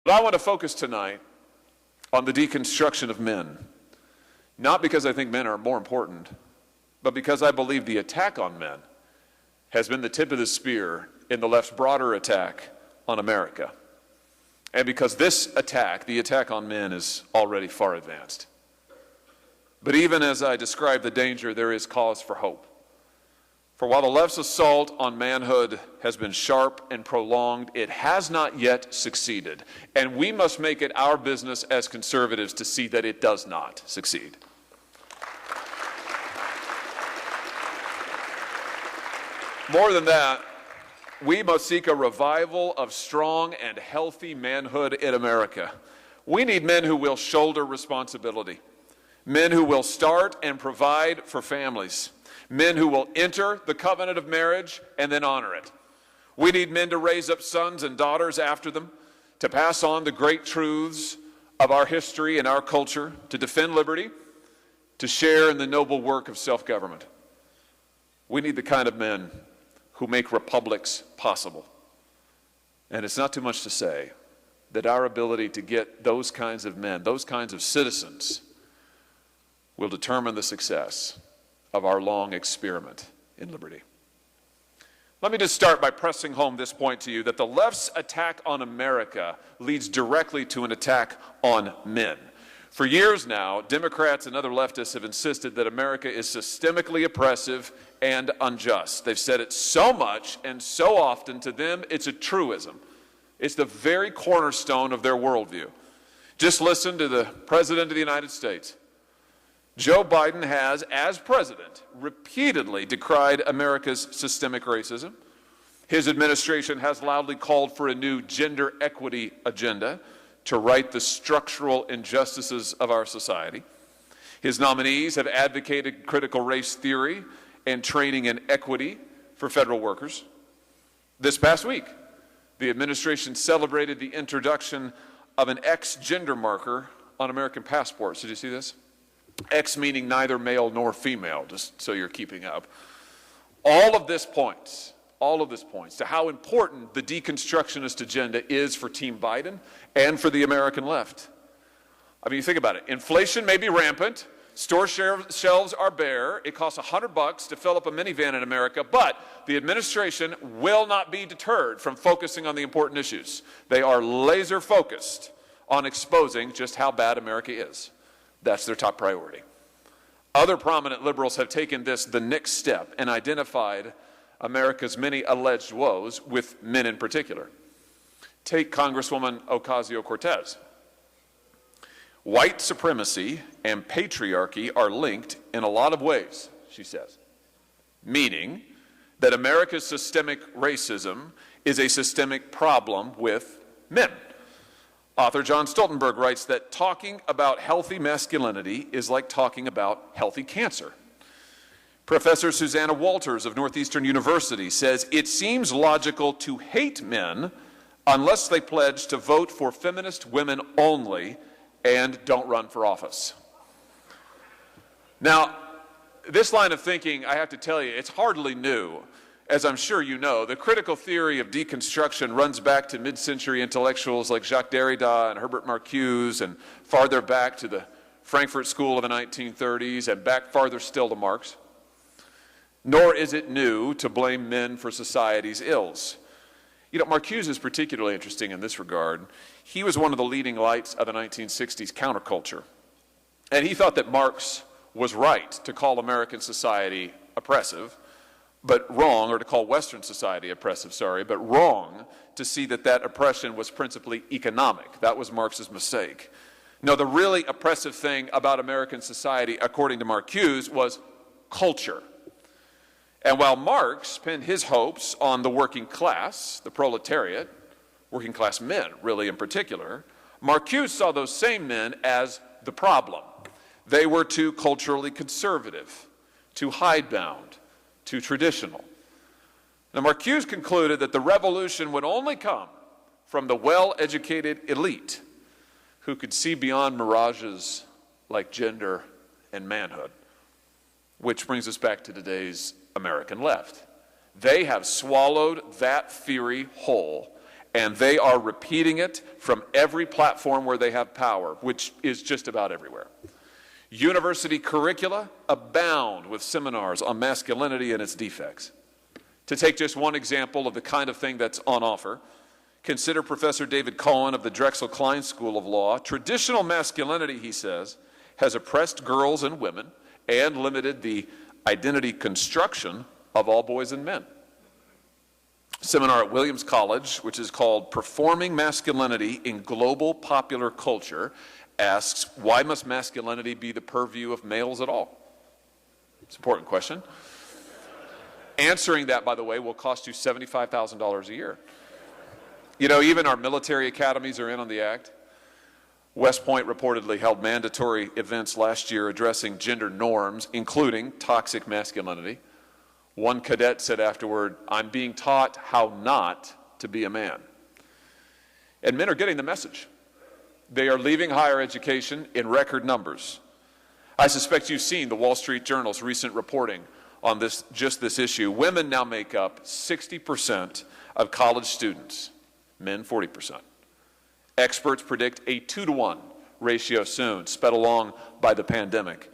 But I want to focus tonight on the deconstruction of men, not because I think men are more important, but because I believe the attack on men has been the tip of the spear in the left's broader attack on America. And because this attack, the attack on men, is already far advanced. But even as I describe the danger, there is cause for hope. For while the left's assault on manhood has been sharp and prolonged, it has not yet succeeded. And we must make it our business as conservatives to see that it does not succeed. More than that, we must seek a revival of strong and healthy manhood in America. We need men who will shoulder responsibility, men who will start and provide for families, men who will enter the covenant of marriage and then honor it. We need men to raise up sons and daughters after them, to pass on the great truths of our history and our culture, to defend liberty, to share in the noble work of self-government. We need the kind of men who make republics possible. And it's not too much to say that our ability to get those kinds of men, those kinds of citizens, will determine the success of our long experiment in liberty. Let me just start by pressing home this point to you, that the left's attack on America leads directly to an attack on men. For years now, Democrats and other leftists have insisted that America is systemically oppressive and unjust. They've said it so much and so often, to them it's a truism. It's the very cornerstone of their worldview. Just listen to the President of the United States. Joe Biden has, as president, repeatedly decried America's systemic racism. His administration has loudly called for a new gender equity agenda to right the structural injustices of our society. His nominees have advocated critical race theory and training in equity for federal workers. This past week, the administration celebrated the introduction of an X gender marker on American passports. Did you see this? X meaning neither male nor female, just so you're keeping up. All of this points to how important the deconstructionist agenda is for Team Biden and for the American left. I mean, you think about it. Inflation may be rampant. Store shelves are bare. It costs $100 to fill up a minivan in America, but the administration will not be deterred from focusing on the important issues. They are laser focused on exposing just how bad America is. That's their top priority. Other prominent liberals have taken this the next step and identified America's many alleged woes with men in particular. Take Congresswoman Ocasio-Cortez. White supremacy and patriarchy are linked in a lot of ways, she says, meaning that America's systemic racism is a systemic problem with men. Author John Stoltenberg writes that talking about healthy masculinity is like talking about healthy cancer. Professor Susanna Walters of Northeastern University says it seems logical to hate men unless they pledge to vote for feminist women only and don't run for office. Now, this line of thinking, I have to tell you, it's hardly new. As I'm sure you know, the critical theory of deconstruction runs back to mid-century intellectuals like Jacques Derrida and Herbert Marcuse, and farther back to the Frankfurt School of the 1930s, and back farther still to Marx. Nor is it new to blame men for society's ills. You know, Marcuse is particularly interesting in this regard. He was one of the leading lights of the 1960s counterculture. And he thought that Marx was right to call American society oppressive, but wrong, or to call Western society oppressive, but wrong to see that that oppression was principally economic. That was Marx's mistake. No, the really oppressive thing about American society, according to Marcuse, was culture. And while Marx pinned his hopes on the working class, the proletariat, working class men really in particular, Marcuse saw those same men as the problem. They were too culturally conservative, too hidebound, too traditional. Now, Marcuse concluded that the revolution would only come from the well-educated elite who could see beyond mirages like gender and manhood. Which brings us back to today's American left. They have swallowed that theory whole And they are repeating it from every platform where they have power, which is just about everywhere. University curricula abound with seminars on masculinity and its defects. To take just one example of the kind of thing that's on offer, consider Professor David Cohen of the Drexel Klein School of Law. Traditional masculinity, he says, has oppressed girls and women and limited the identity construction of all boys and men. Seminar at Williams College, which is called Performing Masculinity in Global Popular Culture, asks, why must masculinity be the purview of males at all? It's an important question. Answering that, by the way, will cost you $75,000 a year. You know, even our military academies are in on the act. West Point reportedly held mandatory events last year addressing gender norms, including toxic masculinity. One cadet said afterward, I'm being taught how not to be a man. And men are getting the message. They are leaving higher education in record numbers. I suspect you've seen the Wall Street Journal's recent reporting on just this issue. Women now make up 60% of college students, men 40%. Experts predict a 2-to-1 ratio soon, sped along by the pandemic.